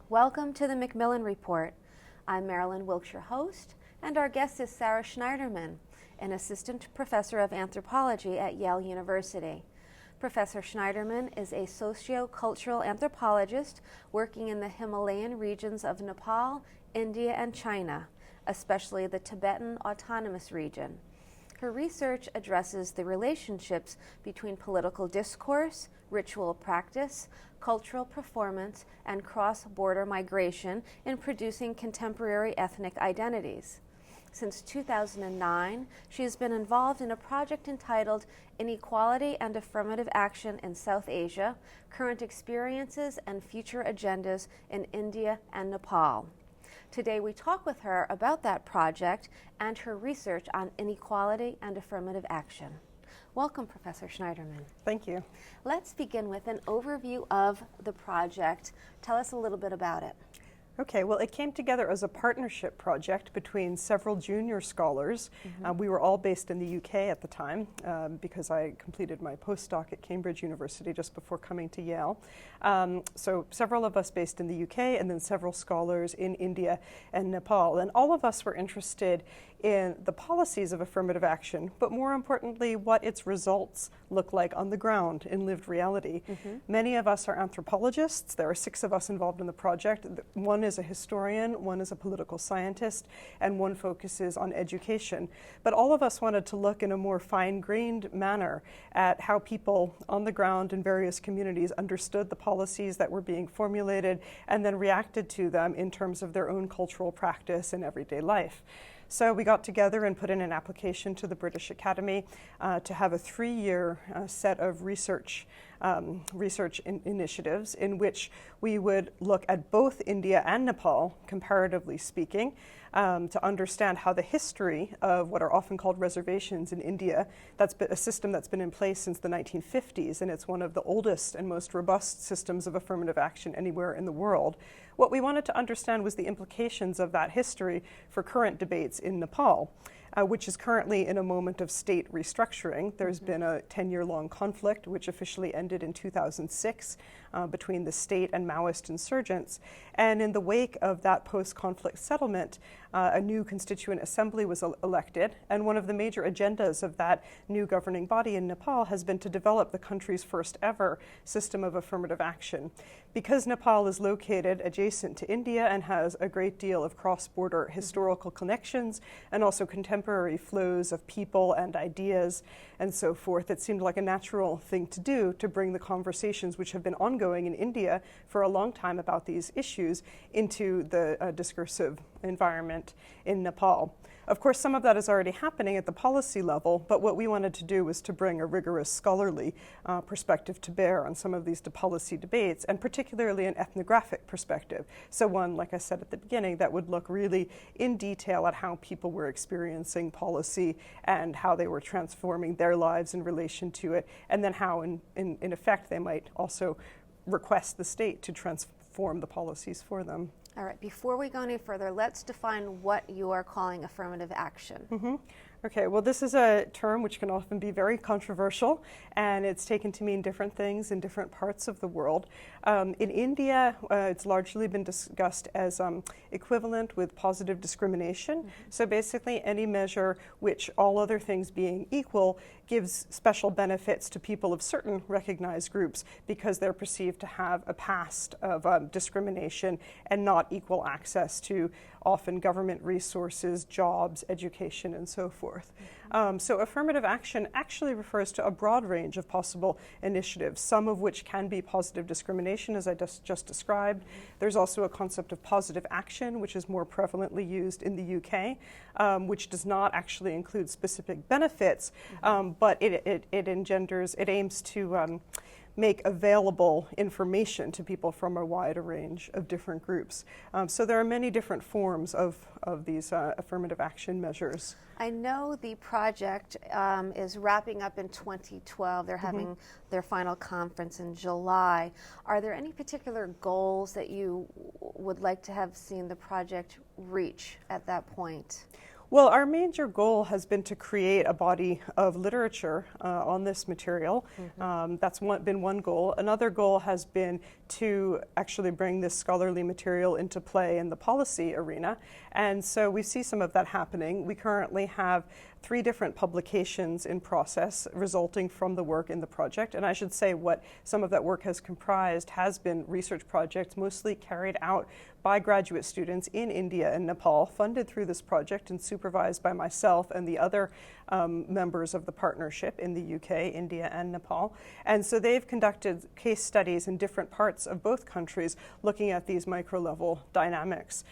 Welcome to the Macmillan Report. I'm Marilyn Wilkes, your host, and our guest is Sarah Shneiderman, an assistant professor of anthropology at Yale University. Professor Shneiderman is a socio-cultural anthropologist working in the Himalayan regions of Nepal, India, and China, especially the Tibetan Autonomous Region. Her research addresses the relationships between political discourse, ritual practice, cultural performance, and cross-border migration in producing contemporary ethnic identities. Since 2009, she has been involved in a project entitled Inequality and Affirmative Action in South Asia, Current Experiences and Future Agendas in India and Nepal. Today we talk with her about that project and her research on inequality and affirmative action. Welcome, Professor Shneiderman. Thank you. Let's begin with an overview of the project. Tell us a little bit about it. Okay, well, it came together as a partnership project between several junior scholars. We were all based in the UK at the time because I completed my postdoc at Cambridge University just before coming to Yale. So several of us based in the UK and then several scholars in India and Nepal. And all of us were interested in the policies of affirmative action, but more importantly, what its results look like on the ground in lived reality. Many of us are anthropologists. There are 6 of us involved in the project. One is a historian, one is a political scientist, and one focuses on education. But all of us wanted to look in a more fine-grained manner at how people on the ground in various communities understood the policies that were being formulated and then reacted to them in terms of their own cultural practice and everyday life. So we got together and put in an application to the British Academy to have a 3-year set of research initiatives in which we would look at both India and Nepal, comparatively speaking, to understand how the history of what are often called reservations in India, that's been a system that's been in place since the 1950s, and it's one of the oldest and most robust systems of affirmative action anywhere in the world. What we wanted to understand was the implications of that history for current debates in Nepal, which is currently in a moment of state restructuring. There's been a 10-year-long conflict, which officially ended in 2006, between the state and Maoist insurgents. And in the wake of that post-conflict settlement, a new constituent assembly was elected, and one of the major agendas of that new governing body in Nepal has been to develop the country's first ever system of affirmative action. Because Nepal is located adjacent to India and has a great deal of cross-border historical connections and also contemporary flows of people and ideas and so forth, it seemed like a natural thing to do to bring the conversations which have been ongoing in India for a long time about these issues into the discursive environment in Nepal. Of course, some of that is already happening at the policy level, but what we wanted to do was to bring a rigorous scholarly perspective to bear on some of these policy debates, and particularly an ethnographic perspective. So one, like I said at the beginning, that would look really in detail at how people were experiencing policy and how they were transforming their lives in relation to it, and then how, in effect, they might also request the state to transform the policies for them. All right, before we go any further, let's define what you are calling affirmative action. Okay, well, this is a term which can often be very controversial, and it's taken to mean different things in different parts of the world. In India, it's largely been discussed as equivalent with positive discrimination. So basically, any measure which, all other things being equal, gives special benefits to people of certain recognized groups because they're perceived to have a past of discrimination and not equal access to often government resources, jobs, education, and so forth. So affirmative action actually refers to a broad range of possible initiatives, some of which can be positive discrimination, as I just described. There's also a concept of positive action, which is more prevalently used in the UK, which does not actually include specific benefits, but it aims to make available information to people from a wide range of different groups. So there are many different forms of these affirmative action measures. I know the project is wrapping up in 2012. They're having their final conference in July. Are there any particular goals that you would like to have seen the project reach at that point? Well, our major goal has been to create a body of literature on this material. That's been one goal. Another goal has been to actually bring this scholarly material into play in the policy arena. And so we see some of that happening. We currently have 3 different publications in process resulting from the work in the project. And I should say what some of that work has comprised has been research projects mostly carried out by graduate students in India and Nepal, funded through this project and supervised by myself and the other members of the partnership in the UK, India and Nepal. And so they've conducted case studies in different parts of both countries looking at these micro-level dynamics.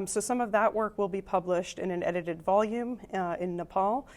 So some of that work will be published in an edited volume in Nepal.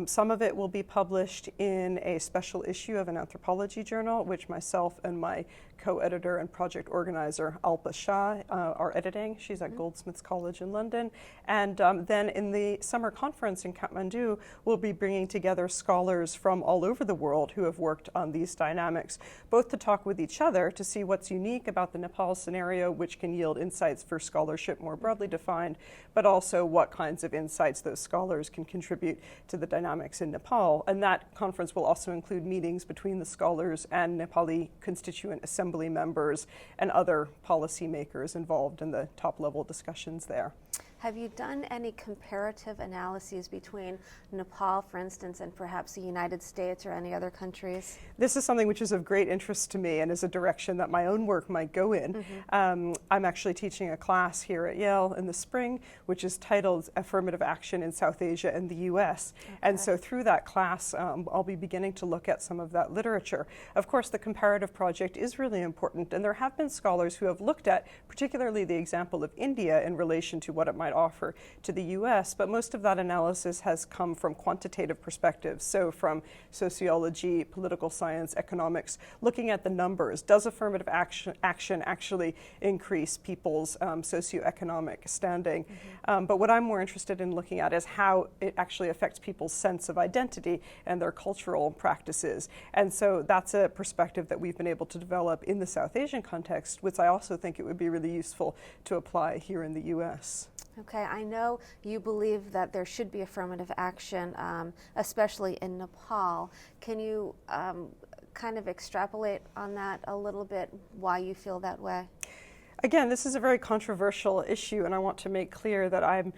Some of it will be published in a special issue of an anthropology journal, which myself and my co-editor and project organizer, Alpa Shah, are editing. She's at Goldsmiths College in London. And then in the summer conference in Kathmandu, we'll be bringing together scholars from all over the world who have worked on these dynamics, both to talk with each other to see what's unique about the Nepal scenario, which can yield insights for scholarship more broadly defined, but also what kinds of insights those scholars can contribute to the dynamics in Nepal. And that conference will also include meetings between the scholars and Nepali constituent assembly members and other policymakers involved in the top-level discussions there. Have you done any comparative analyses between Nepal, for instance, and perhaps the United States or any other countries? This is something which is of great interest to me and is a direction that my own work might go in. I'm actually teaching a class here at Yale in the spring, which is titled Affirmative Action in South Asia and the US. And so through that class, I'll be beginning to look at some of that literature. Of course, the comparative project is really important, and there have been scholars who have looked at particularly the example of India in relation to what it might offer to the US, but most of that analysis has come from quantitative perspectives, so from sociology, political science, economics, looking at the numbers. Does affirmative action actually increase people's socioeconomic standing? But what I'm more interested in looking at is how it actually affects people's sense of identity and their cultural practices. And so that's a perspective that we've been able to develop in the South Asian context, which I also think it would be really useful to apply here in the US. Okay, I know you believe that there should be affirmative action, especially in Nepal. Can you kind of extrapolate on that a little bit, why you feel that way? Again, this is a very controversial issue, and I want to make clear that I'm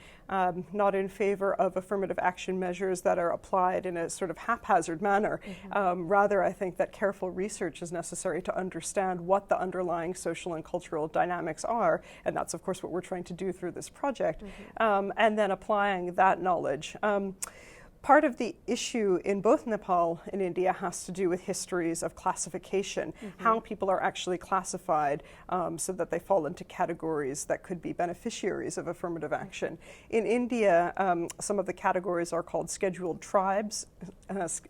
not in favor of affirmative action measures that are applied in a sort of haphazard manner. Rather, I think that careful research is necessary to understand what the underlying social and cultural dynamics are, and that's, of course, what we're trying to do through this project, and then applying that knowledge. Part of the issue in both Nepal and India has to do with histories of classification, how people are actually classified so that they fall into categories that could be beneficiaries of affirmative action. In India, some of the categories are called scheduled tribes,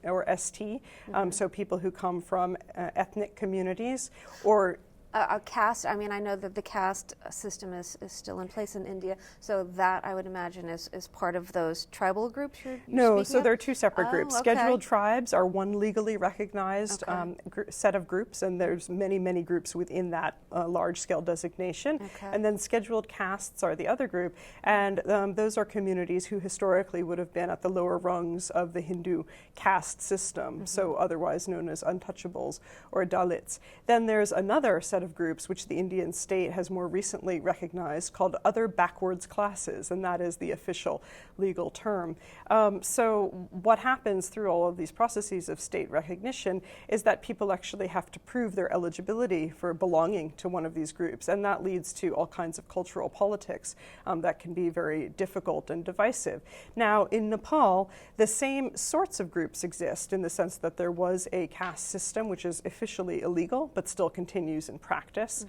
or ST, so people who come from ethnic communities, or a caste, I mean, I know that the caste system is still in place in India, so that I would imagine is part of those tribal groups you're No, so of? there are 2 separate groups. Okay. Scheduled tribes are one legally recognized set of groups, and there's many, many groups within that large-scale designation. And then scheduled castes are the other group, and those are communities who historically would have been at the lower rungs of the Hindu caste system, so otherwise known as untouchables or Dalits. Then there's another set of groups which the Indian state has more recently recognized called other backwards classes, and that is the official legal term. So what happens through all of these processes of state recognition is that people actually have to prove their eligibility for belonging to one of these groups, and that leads to all kinds of cultural politics that can be very difficult and divisive. Now, in Nepal, the same sorts of groups exist in the sense that there was a caste system which is officially illegal but still continues in practice,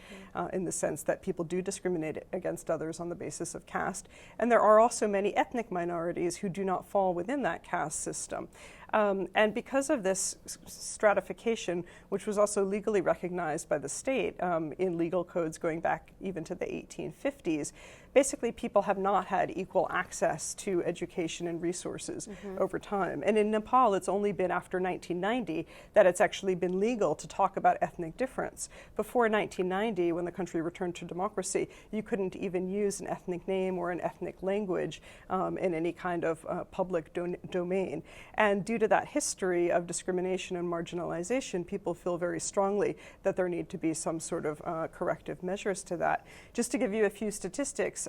in the sense that people do discriminate against others on the basis of caste. And there are also many ethnic minorities who do not fall within that caste system. And because of this stratification, which was also legally recognized by the state in legal codes going back even to the 1850s, basically people have not had equal access to education and resources over time. And in Nepal, it's only been after 1990 that it's actually been legal to talk about ethnic difference. Before 1990, when the country returned to democracy, you couldn't even use an ethnic name or an ethnic language in any kind of public domain. And due to that history of discrimination and marginalization, people feel very strongly that there need to be some sort of corrective measures to that. Just to give you a few statistics,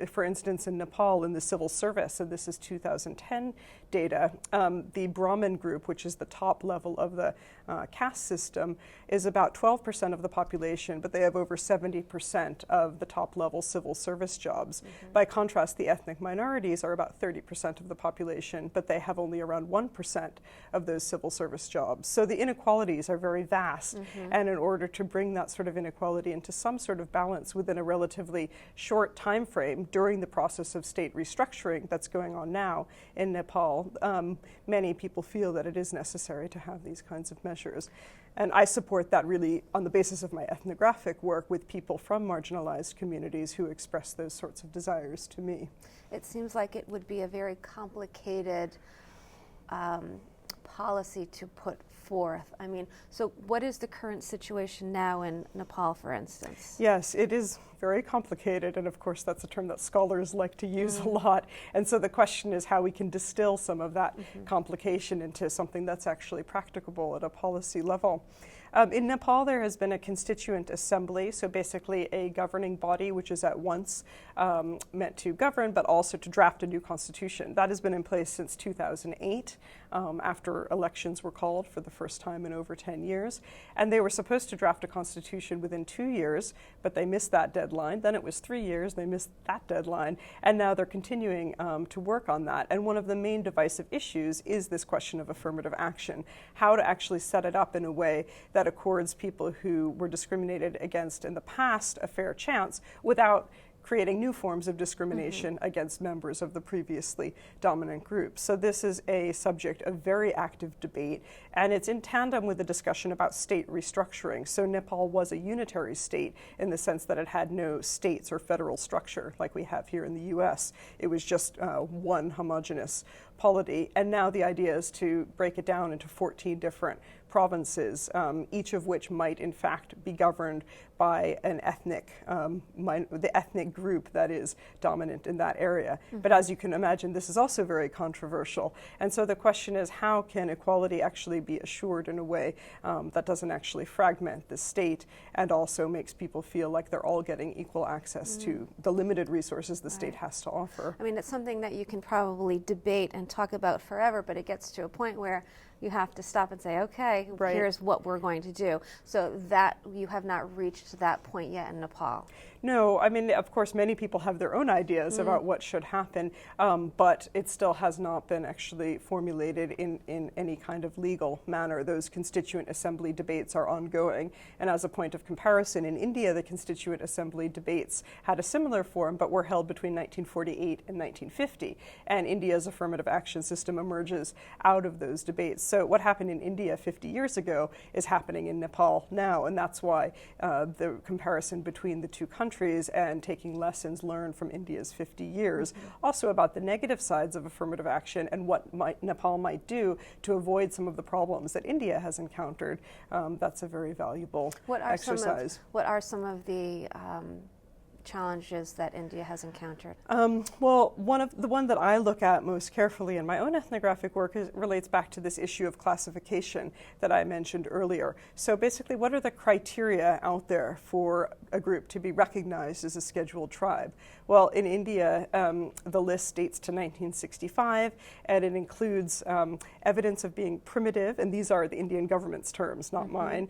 for instance, in Nepal, in the civil service, and this is 2010 data, the Brahmin group, which is the top level of the caste system, is about 12% of the population, but they have over 70% of the top level civil service jobs. By contrast, the ethnic minorities are about 30% of the population, but they have only around 1% of those civil service jobs. So the inequalities are very vast, and in order to bring that sort of inequality into some sort of balance within a relatively short time frame during the process of state restructuring that's going on now in Nepal, many people feel that it is necessary to have these kinds of measures. And I support that really on the basis of my ethnographic work with people from marginalized communities who express those sorts of desires to me. It seems like it would be a very complicated policy to put forth. I mean, so what is the current situation now in Nepal, for instance? Yes, it is very complicated, and of course that's a term that scholars like to use a lot. And so the question is how we can distill some of that complication into something that's actually practicable at a policy level. In Nepal, there has been a constituent assembly, so basically a governing body which is at once meant to govern but also to draft a new constitution. That has been in place since 2008, after elections were called for the first time in over 10 years. And they were supposed to draft a constitution within 2 years, but they missed that deadline. Then it was 3 years, they missed that deadline, and now they're continuing to work on that. And one of the main divisive issues is this question of affirmative action, how to actually set it up in a way that accords people who were discriminated against in the past a fair chance without creating new forms of discrimination against members of the previously dominant group. So this is a subject of very active debate, and it's in tandem with the discussion about state restructuring. So Nepal was a unitary state in the sense that it had no states or federal structure like we have here in the US. It was just one homogeneous polity, and now the idea is to break it down into 14 different provinces, each of which might in fact be governed by an ethnic, the ethnic group that is dominant in that area. But as you can imagine, this is also very controversial. And so the question is, how can equality actually be assured in a way that doesn't actually fragment the state and also makes people feel like they're all getting equal access to the limited resources the state has to offer? I mean, it's something that you can probably debate and talk about forever, but it gets to a point where you have to stop and say, okay, here's what we're going to do. So that you have not reached that point yet in Nepal. No, I mean, of course, many people have their own ideas about what should happen, but it still has not been actually formulated in any kind of legal manner. Those constituent assembly debates are ongoing. And as a point of comparison, in India, the constituent assembly debates had a similar form, but were held between 1948 and 1950. And India's affirmative action system emerges out of those debates. So what happened in India 50 years ago is happening in Nepal now, and that's why the comparison between the two countries and taking lessons learned from India's 50 years, also about the negative sides of affirmative action and what Nepal might do to avoid some of the problems that India has encountered. That's a very valuable exercise. What are some of the challenges that India has encountered? Well, the one that I look at most carefully in my own ethnographic work relates back to this issue of classification that I mentioned earlier. So basically, what are the criteria out there for a group to be recognized as a scheduled tribe? Well, in India, the list dates to 1965, and it includes evidence of being primitive, and these are the Indian government's terms, not mine,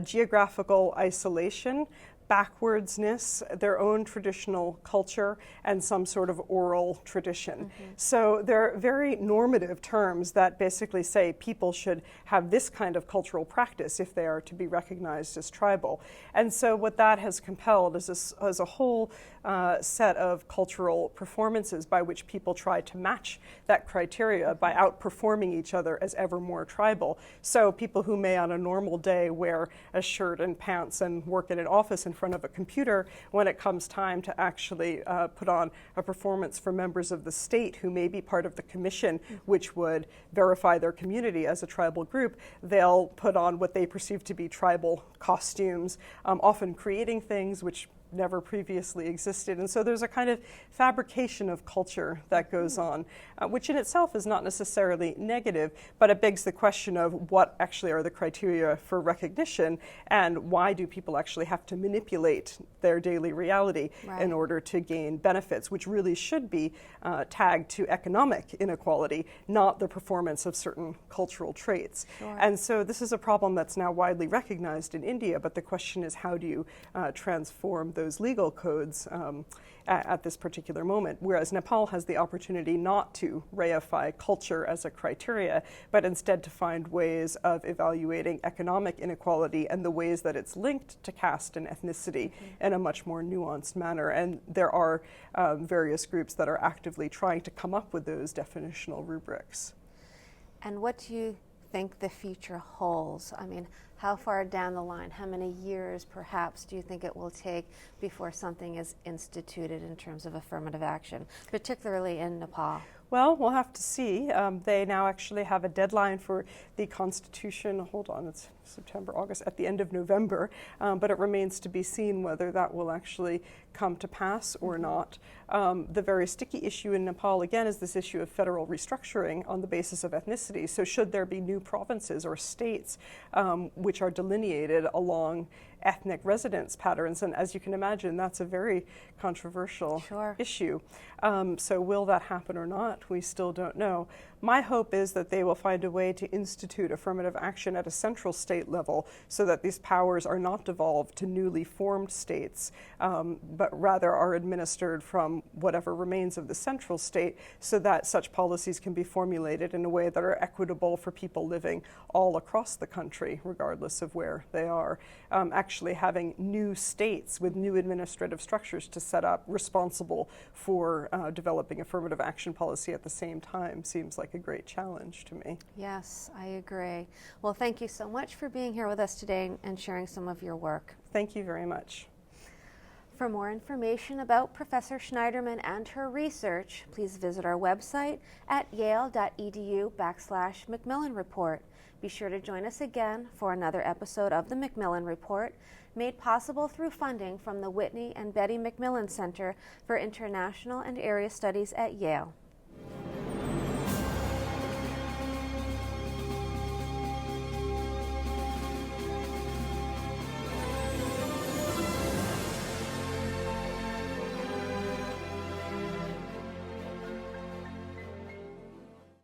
geographical isolation, backwardsness, their own traditional culture, and some sort of oral tradition. So they're very normative terms that basically say people should have this kind of cultural practice if they are to be recognized as tribal. And so what that has compelled is a whole set of cultural performances by which people try to match that criteria by outperforming each other as ever more tribal. So people who may on a normal day wear a shirt and pants and work in an office in front of a computer, when it comes time to actually put on a performance for members of the state who may be part of the commission which would verify their community as a tribal group, they'll put on what they perceive to be tribal costumes, often creating things which never previously existed. And so there's a kind of fabrication of culture that goes on, which in itself is not necessarily negative, but it begs the question of what actually are the criteria for recognition, and why do people actually have to manipulate their daily reality in order to gain benefits, which really should be tagged to economic inequality, not the performance of certain cultural traits. And so this is a problem that's now widely recognized in India, but the question is, how do you transform those legal codes at this particular moment, whereas Nepal has the opportunity not to reify culture as a criteria, but instead to find ways of evaluating economic inequality and the ways that it's linked to caste and ethnicity in a much more nuanced manner. And there are various groups that are actively trying to come up with those definitional rubrics. And what do you think the future holds? I mean, how far down the line, how many years perhaps do you think it will take before something is instituted in terms of affirmative action, particularly in Nepal? Well, we'll have to see. They now actually have a deadline for the Constitution. Hold on, it's September, August, at the end of November. But it remains to be seen whether that will actually come to pass or not. The very sticky issue in Nepal, again, is this issue of federal restructuring on the basis of ethnicity. So should there be new provinces or states which are delineated along ethnic residence patterns? And as you can imagine, that's a very controversial issue. So will that happen or not? We still don't know. My hope is that they will find a way to institute affirmative action at a central state level so that these powers are not devolved to newly formed states, but rather are administered from whatever remains of the central state, so that such policies can be formulated in a way that are equitable for people living all across the country, regardless of where they are. Actually having new states with new administrative structures to set up responsible for developing affirmative action policy at the same time seems like a great challenge to me. Yes, I agree. Well, thank you so much for being here with us today and sharing some of your work. Thank you very much. For more information about Professor Shneiderman and her research, please visit our website at yale.edu/Macmillan Report. Be sure to join us again for another episode of the Macmillan Report, made possible through funding from the Whitney and Betty Macmillan Center for International and Area Studies at Yale.